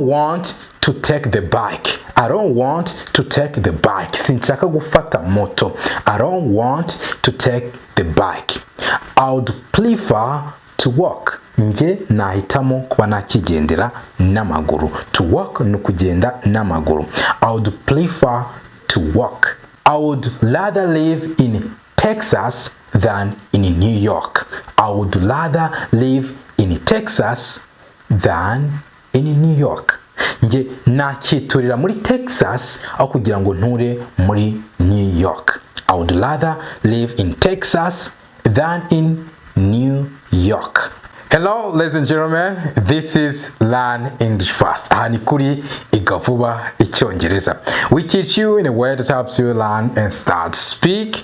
don't want to take the bike. I don't want to take the bike. Sinshaka gufata moto. I don't want to take the bike. I would prefer to walk. Nje nahitamo kuba nakigendera n'amaguru. To walk ni kugenda n'amaguru. I would prefer to walk. I would rather live in Texas than in New York. I would rather live in Texas than in New York. Nje nakiturira muri Texas aho kugira ngo nture muri New York. I would rather live in Texas than in New York. Hello, ladies and gentlemen. This is Learn English Fast. Aha ni kuri Iga Kuvuga Icyongereza. We teach you in a way that helps you learn and start speak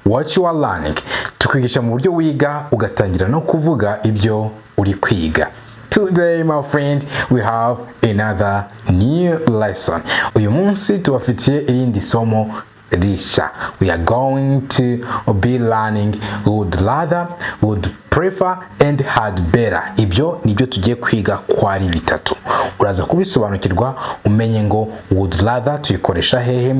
what you are learning. Tukwigisha mu buryo wiga ugatangira no kuvuga ibyo uri kwiga. Today, my friend, we have another new lesson. Uyu munsi tubafitiye irindi somo rishya. We are going to be learning would rather, would prefer and had better. Ibyo nibyo tugiye kwiga kwa ari bitatu. Uraza kubisobanukirwa umenye ngo would rather tuyikoresha hehe,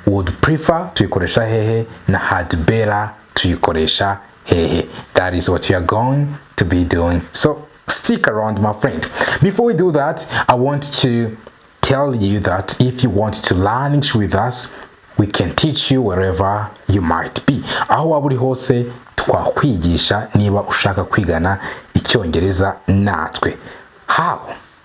would prefer tuyikoresha hehe na had better tuyikoresha hehe. That is what we are going to be doing. So stick around, my friend. Before we do that, I want to tell you that if you want to learn English with us, we can teach you wherever you might be. Aho waba uri hose twakwigisha niba ushaka kwigana Icyongereza natwe. How?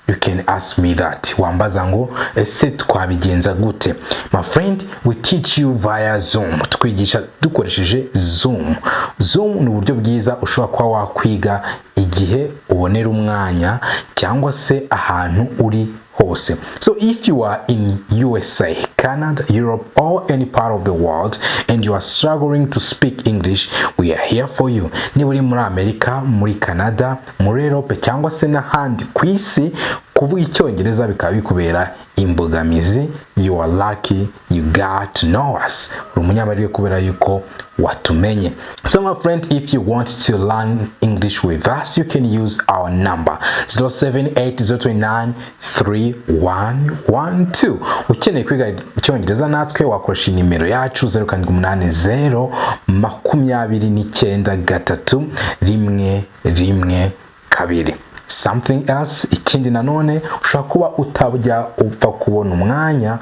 You can ask me that. Wambaza ngo ese twabigenza gute? My friend, we teach you via Zoom. Twigisha dukoresheje Zoom. Zoom ni uburyo bwiza ushobora kuba wakwiga igihe ubonera umwanya cyangwa se ahantu uri hose. So if you are in USA, Canada, Europe, or any part of the world and you are struggling to speak English, we are here for you. Niba uri muri Amerika, muri Canada, muri Europe cyangwa se n'ahandi ku isi kuvuga Icyongereza bikaba bikubera imbogamizi, you are lucky you got to know us. Umunyamahirwe kubera yuko watumenye. So my friend, if you want to learn English with us, you can use our number 078093112. Ukeneye kwiga Icyongereza natwe wakoresha nimero yacu 0780291312. Something else, ikindi nanone ushobora kuba utabya upfa kubona umwanya,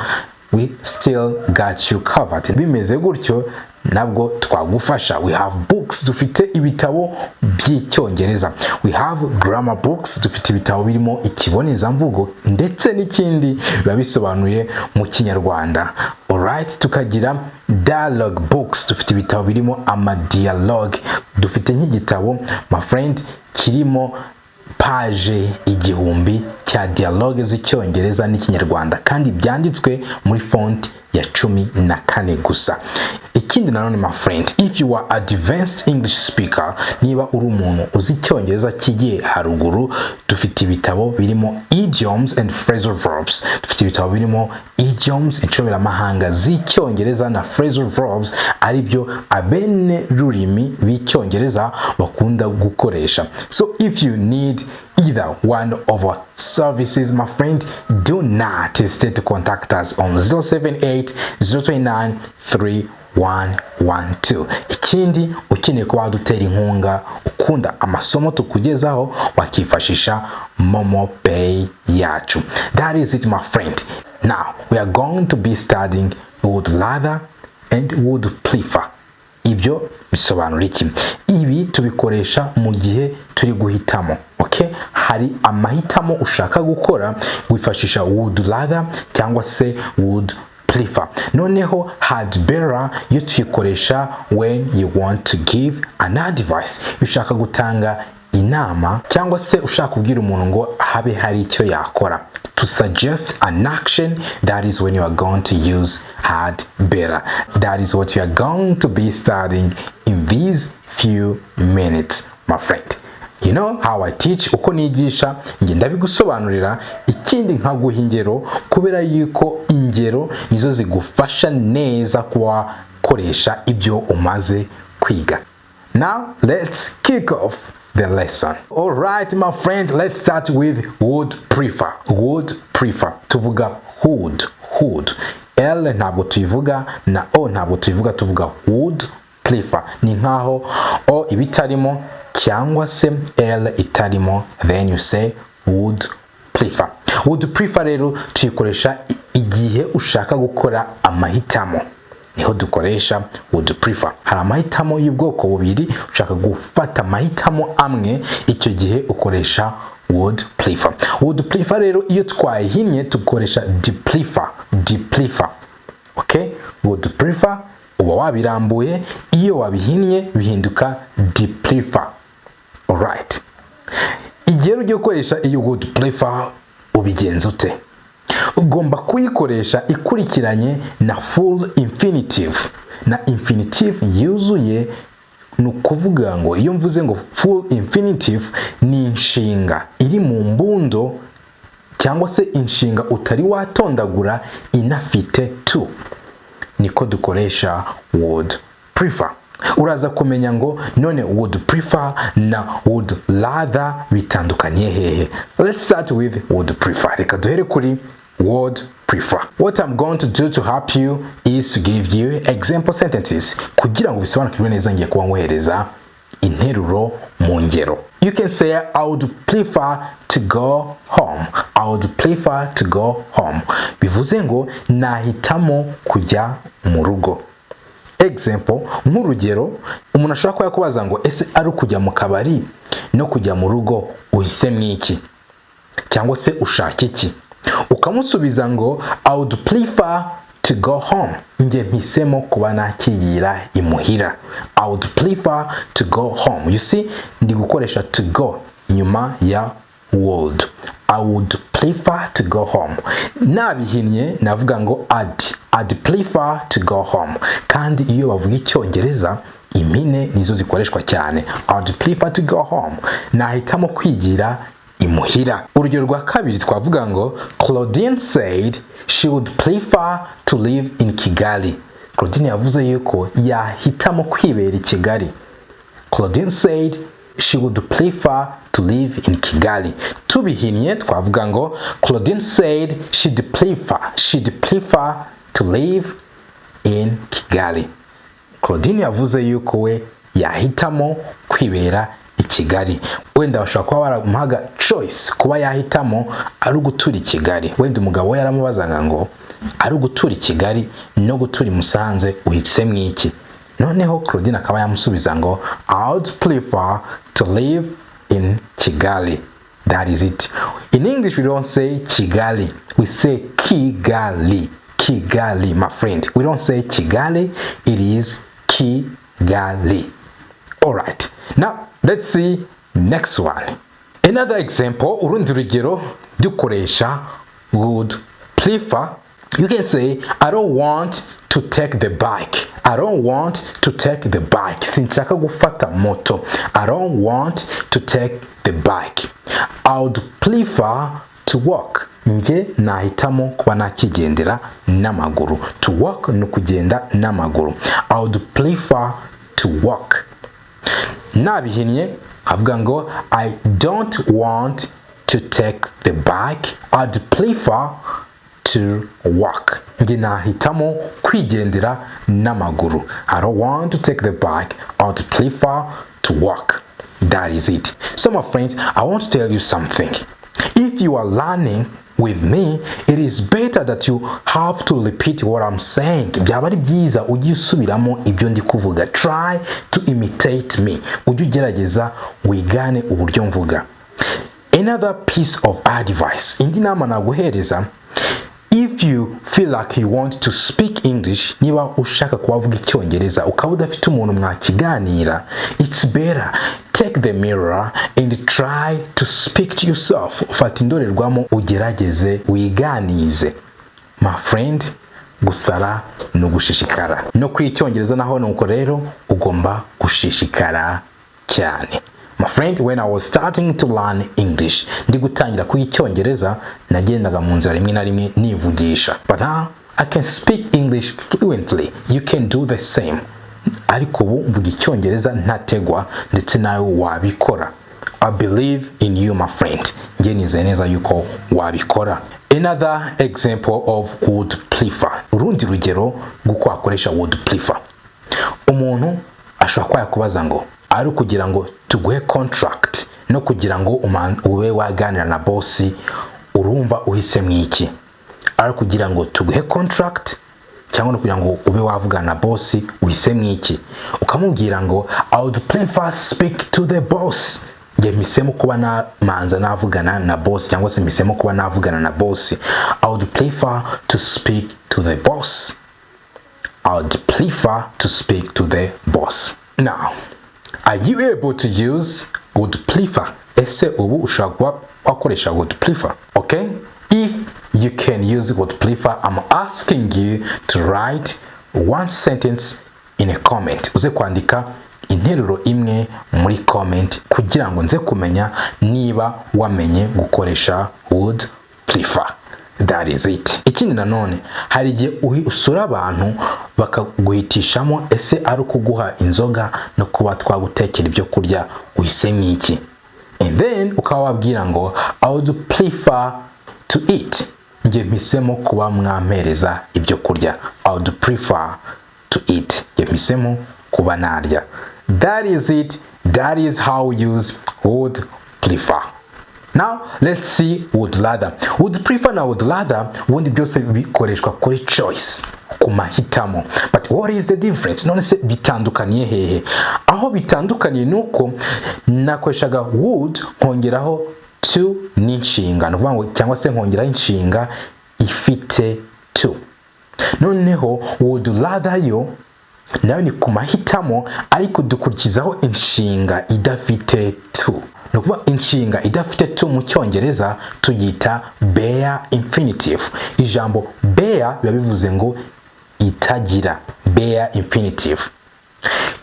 we still got you covered. Bimeze gutyo nabwo twagufasha. We have books, dufite ibitabo by'icyongereza. We have grammar books, dufite ibitabo birimo ikibonezamvugo ndetse n'ikindi biba bisobanuye mu Kinyarwanda. Alright, tukagira dialogue books, dufite ibitabo birimo amadialogue. Dufite nk'igitabo, my friend, kirimo page igihumbi cya dialogue z'icyongereza n'ikinyarwanda kandi byanditswe muri font ya 14 gusa. Ikindi nanone, my friend, if you are advanced English speaker, niba uri umuntu uzi Icyongereza kigiye haruguru, dufite ibitabo birimo idioms and phrasal verbs. Dufite ibitabo birimo idioms, inshoberamahanga z'icyongereza na phrasal verbs, ari byo abene rurimi b'icyongereza bakunda gukoresha. So if you need either one of our services, my friend, do not hesitate to contact us on 078-029-3112. Ikindi, ukeneye kuba wadutera inkunga, ukunda amasomo tukugezaho, wakifashisha Momo Pay yacu. That is it, my friend. Now, we are going to be studying would rather and would prefer. Ibyo bisobanura iki? Ibi tubikoresha mu gihe turi guhitamo. Okay? Hari amahitamo ushaka gukora, wifashisha would rather cyangwa se would prefer. Noneho had better yo tuyikoresha when you want to give an advice. Ushaka gutanga inama cyangwa se ushaka kubwira umuntu ngo habe hari icyo yakora. To suggest an action, that is when you are going to use had better. That is what you are going to be studying in these few minutes, my friend. You know how I teach, uko nigisha nge ndabigusobanurira, ikindi nkaguha ingero kubera yuko ingero nizo zigufasha neza kuba koresha ibyo umaze kwiga. Now let's kick off. the lesson. Alright my friend, let's start with would prefer. Would prefer. Tuvuga would. L ntabwo tuyivuga na O ntabwo tuyivuga, tuvuga would prefer. Ni nkaho O ibitarimo cyangwa se L itarimo, then you say would prefer. Would prefer rero tuyikoresha igihe ushaka gukora amahitamo, niho dukoresha would prefer. Hari amahitamo y'ubwoko bubiri, ushaka gufata amahitamo amwe, icyo gihe ukoresha would prefer. Would prefer rero iyo twayihinnye tukoresha prefer. Okay? Would prefer uba wabirambuye, iyo wabihinnye bihinduka prefer. Alright. Igihe ugiye gukoresha iyo would prefer ubigenza ute? Ugomba kuyikoresha ikurikiranye na full infinitive. Na infinitive yuzuye, ni ukuvuga ngo iyo mvuze ngo full infinitive ni inshinga iri mu mbundo cyangwa se inshinga utari watondagura inafite to, niko dukoresha would prefer. Uraza kumenya ngo none would prefer na would rather bitandukaniye hehe. Let's start with would prefer. Reka duhere kuri would prefer. What I'm going to do to help you is to give you example sentences kugira ngo bisobanukirwe neza. Ngiye kuba nkohereza interuro mu ngero. You can say I would prefer to go home. I would prefer to go home. Bivuze ngo nahitamo kujya mu rugo. Example, nk'urugero, umuntu ashobora kuba yakubaza ngo ese ari kujya mu kabari no kujya mu rugo uhisemo iki, cyangwa se ushaka iki, ukamusubiza ngo I would prefer to go home. Nge mpisemo kuba nakigira imuhira. I would prefer to go home. You see, ndi gukoresha to go nyuma ya would. I would prefer to go home. Nabihinnye navuga ngo I'd prefer to go home. Kandi iyo bavuga Icyongereza impine nizo zikoreshwa cyane. I'd prefer to go home. Nahitamo kwigira imuhira. Urugero rwa kabiri twavuga ngo Claudine said she would prefer to live in Kigali. Claudine yavuze yuko yahitamo kwibera i Kigali. Claudine said she would prefer to live in Kigali. Tubihinnye twavuga ngo Claudine said she'd prefer to live in Kigali. Claudine yavuze yuko we yahitamo kwibera i Kigali. Wenda bashobora kuba baramuhaga choice kuba yahitamo ari gutura i Kigali. Wenda umugabo we yaramubazaga ngo ari gutura i Kigali no gutura i Musanze uhisemo iki. Noneho Claudine akaba yamusubiza ngo I would prefer to live in Kigali. That is it. In English we don't say Kigali, we say Kigali. Kigali, my friend. We don't say Kigali, it is Kigali. Alright, now let's see next one. Another example, urundi rugero dukoresha would prefer. You can say I don't want to take the bike. I don't want to take the bike. Sinshaka gufata moto. I don't want to take the bike. I would prefer to walk. Nge nahitamo kuba nakigendera n'amaguru. To walk ni kugenda n'amaguru. I would prefer to walk. Nabihinnye avuga ngo I don't want to take the bike. I'd prefer to walk. Nge nahitamo kwigendera n'amaguru. I don't want to take the bike. I'd prefer to walk. That is it. So my friends, I want to tell you something. If you are learning with me, it is better that you have to repeat what I'm saying. Byaba ari byiza ujye usubiramo ibyo ndi kuvuga. Try to imitate me. Ujye ugerageza wigane uburyo mvuga. Another piece of advice, indi nama naguhereza, if you feel like you want to speak English, niba ushaka kuvuga Icyongereza ukaba udafite umuntu mwakiganira, it's better take the mirror and try to speak to yourself. Ufata indorerwamo ugerageze wiganize. My friend, gusara no gushishikara. No kwicyongereza naho nuko rero ugomba gushishikara cyane. My friend, when I was starting to learn English, ndi gutangira kwicyongereza nagendaga mu nzira rimwe na rimwe nivugisha. But now I can speak English fluently. You can do the same. Ariko ubu mvuga Icyongereza ntategwa ndetse nawe wabikora. I believe in you, my friend. Nge nizeye neza yuko wabikora. Another example of would prefer. Urundi rugero guko akoresha would prefer. Umuntu ashobora kuba yakubaza ngo ari kugira ngo tuguhe contract no kugira ngo ube waganira na boss, urumva uhisemo iki? Ari kugira ngo tuguhe contract cyangwa no kugira ngo ube wavugana na boss, uhisemo iki? Ukamubwira ngo I would prefer speak to the boss. Nge misemo kuba na manza navugana na boss cyangwa se misemo kuba navugana na boss. I would prefer to speak to the boss. I would prefer to speak to the boss. Now, are you able to use would prefer? Ese ubu ushaka wakoresha would prefer? Okay? If you can use would prefer, I'm asking you to write one sentence in a comment. Uze kwandika interuro imwe muri comment kugira ngo nze kumenya niba wamenye gukoresha would prefer. That is it. Ikindi nanone hari igihe usura abantu bakaguhitishamo ese ari kuguha inzoga no kuba twagutekera ibyo kurya, uhisemo iki? And then ukaba wabwira ngo I would prefer to eat. Nge mpisemo kuba mwampereza ibyo kurya. I would prefer to eat. Nge mpisemo kuba narya. That is it. That is how we use would prefer. Now let's see would rather. Would prefer na would rather ubundi byose bikoreshwa kuri choice, ku mahitamo. But what is the difference? None se bitandukaniye hehe? Aho bitandukaniye nuko nakoreshaga would nkongeraho to n'inshinga, no vuga cyangwa se nkongeraho inshinga ifite to. Noneho would rather yo nayo ni ku mahitamo ariko dukurikizaho inshinga idafite to. No kuva inshinga idafite to mu Cyongereza tuyita bare infinitive. Ijambo bare biba bivuze ngo itagira, bare infinitive.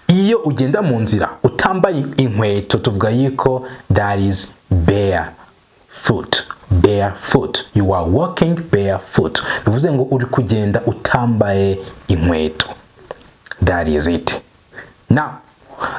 Iyo ugenda mu nzira utambaye inkweto tuvuga yuko that is barefoot. Barefoot. You are walking barefoot. Bivuze ngo uri kugenda utambaye inkweto. That is it. Now,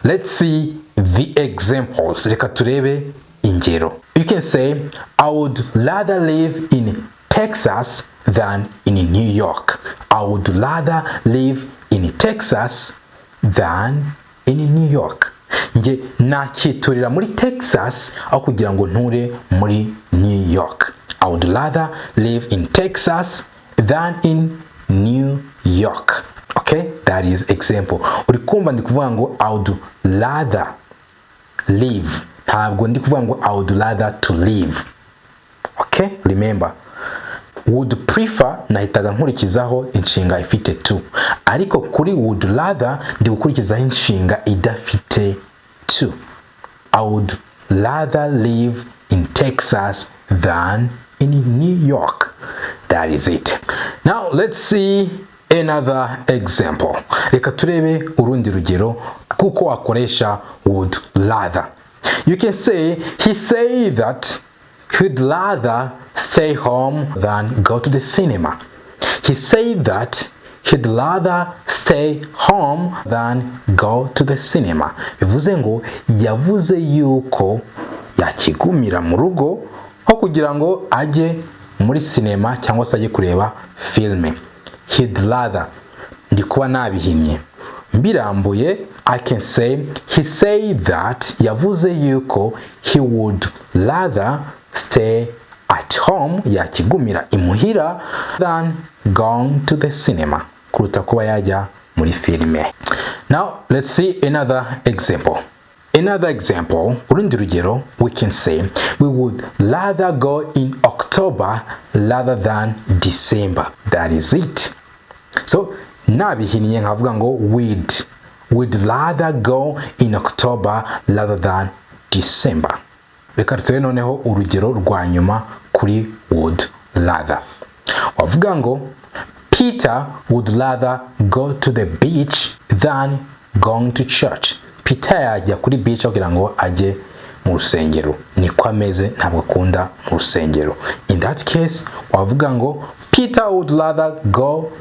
let's see the examples. Reka turebe ingero. You can say, I would rather live in Texas than in New York. I would rather live in Texas than in New York. Nge nakiturira muri Texas aho kugira ngo nture muri New York. I would rather live in Texas than in New York. Okay, that is example. Uri kumva ndi kuvuga ngo I would rather live. Ntabwo ndi kuvuga ngo I would rather to live. Okay, remember. Would prefer nahitaga nkurikizaho inshinga ifite to. Ariko kuri would rather ndi gukurikizaho inshinga idafite to. I would rather live in Texas than in New York. That is it. Now let's see another example. Reka turebe urundi rugero kuko akoresha would rather. You can say he said that he'd rather stay home than go to the cinema. He said that he'd rather stay home than go to the cinema. Bivuze ngo yavuze yuko yakigumira mu rugo ho kugira ngo ajye muri cinema cyangwa se ajye kureba filme. He'd rather. Ndi kuba nabihinnye. Mbirambuye, I can say he said that yavuze yuko he would rather stay at home, yakigumira imuhira, than going to the cinema, kuruta kuba yajya muri filme. Now let's see another example. Another example, urundi rugero, we can say we would rather go in October rather than December. That is it. So nabihinnye nkavuga ngo we'd rather go in October rather than December. Reka turebe noneho urugero rwa nyuma kuri would rather. Wavuga ngo Peter would rather go to the beach than going to church. Peter yajya kuri beach kugira ngo ajye mu rusengero. Niko ameze, ntabwo akunda mu rusengero. In that case wavuga ngo Peter would rather go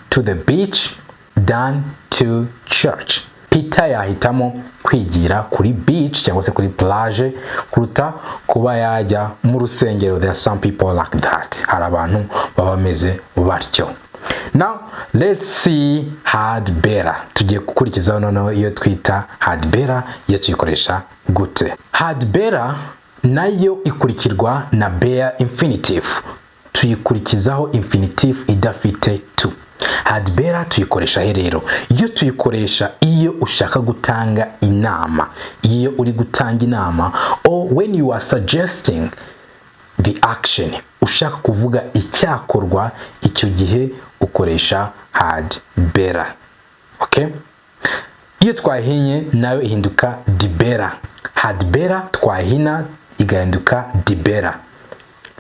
to the beach than to church. Peter yahitamo kwigira kuri beach cyangwa se kuri plage kuruta kuba yajya mu rusengero. There are some people like that. Hari abantu baba bameze batyo. Now let's see had better. Tugiye gukurikizaho noneho iyo twita had better, iyo tuyikoresha gute. Had better nayo ikurikirwa na bare infinitive. Tuyikurikizaho infinitive idafite to. Had better tuyikoresha rero. Iyo tuyikoresha iyo ushaka gutanga inama, iyo uri gutanga inama, or when you are suggesting the action, ushaka kuvuga icyakorwa, icyo gihe ukoresha had better. Okay? Iyo twahinye nayo ihinduka the better. Had better twahina igahinduka the better.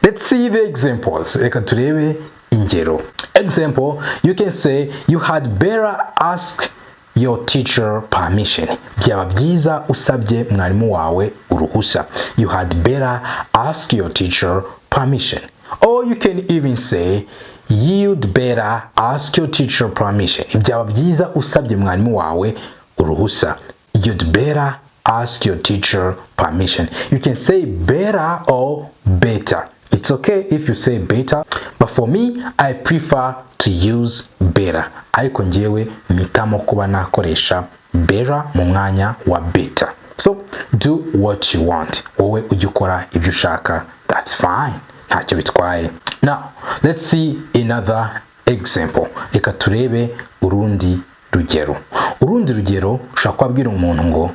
Let's see the examples. Reka turebe ingero. Example, you can say you had better ask your teacher permission. Byaba byiza usabye mwarimu wawe uruhusa. You had better ask your teacher permission. Or you can even say you'd better ask your teacher permission. Byaba byiza usabye mwarimu wawe uruhusa. You'd better ask your teacher permission. You can say better or better. It's okay if you say better, but for me, I prefer to use better. Ariko njyewe mpitamo kuba nakoresha better mu mwanya wa better. So, do what you want. Wowe ujye ukora ibyo ushaka. That's fine. Ntacyo bitwaye. Now, let's see another example. Reka turebe urundi rugero. Urundi rugero ushaka kubwira umuntu ngo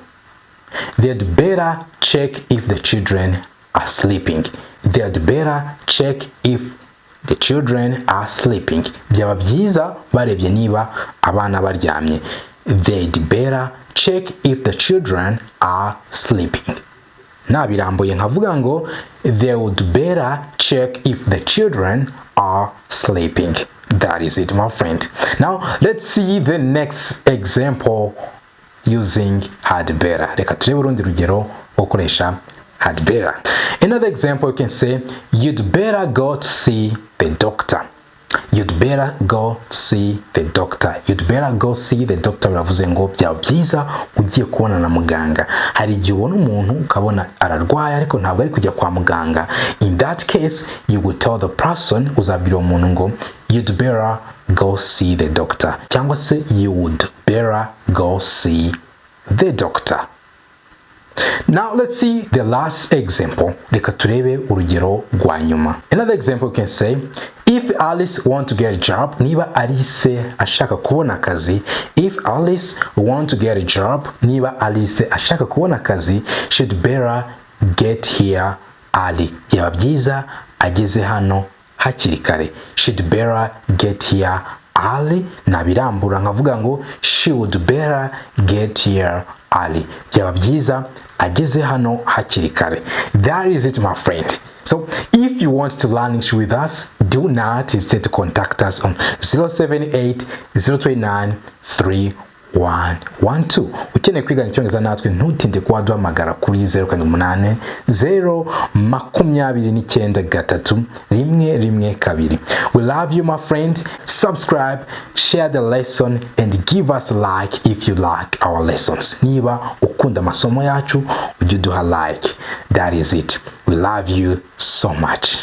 they'd better check if the children are sleeping. They'd better check if the children are sleeping. Byaba byiza barebye niba abana baryamye. They'd better check if the children are sleeping. Nabirambuye nkavuga ngo they would better check if the children are sleeping. That is it, my friend. Now let's see the next example using had better. Reka turebe urundi rugero ukoresha had better. Another example, you can say you'd better go to see the doctor. You'd better go see the doctor. You'd better go see the doctor. Biravuze ngo byaba byiza ugiye kubona na muganga. Hari igihe ubona umuntu ukabona ararwaye ariko ntabwo ari kujya kwa muganga. In that case, you would tell the person, uzabwira umuntu ngo you'd better go see the doctor. Cyangwa se you would better go see the doctor. Now let's see the last example. Reka turebe urugero rwa nyuma. Another example, you can say if Alice want to get a job, niba Alice ashaka kubona akazi. If Alice want to get a job, niba Alice ashaka kubona akazi, she'd better get here early. Byaba byiza ageze hano hakiri kare. She'd better get here early. Nabirambura nkavuga ngo she would better get here early. Byaba byiza ageze hano hakiri kare. That is it, my friend. So if you want to learn English with us, do not hesitate to contact us on 078-029-3112. Ukeneye kwiga icyongereza natwe ntutinde kuduhamagara kuri 080-029-312. We love you, my friend. Subscribe, share the lesson, and give us a like if you like our lessons. Niba ukunda masomo yacu, ujye uduha like. That is it. We love you so much.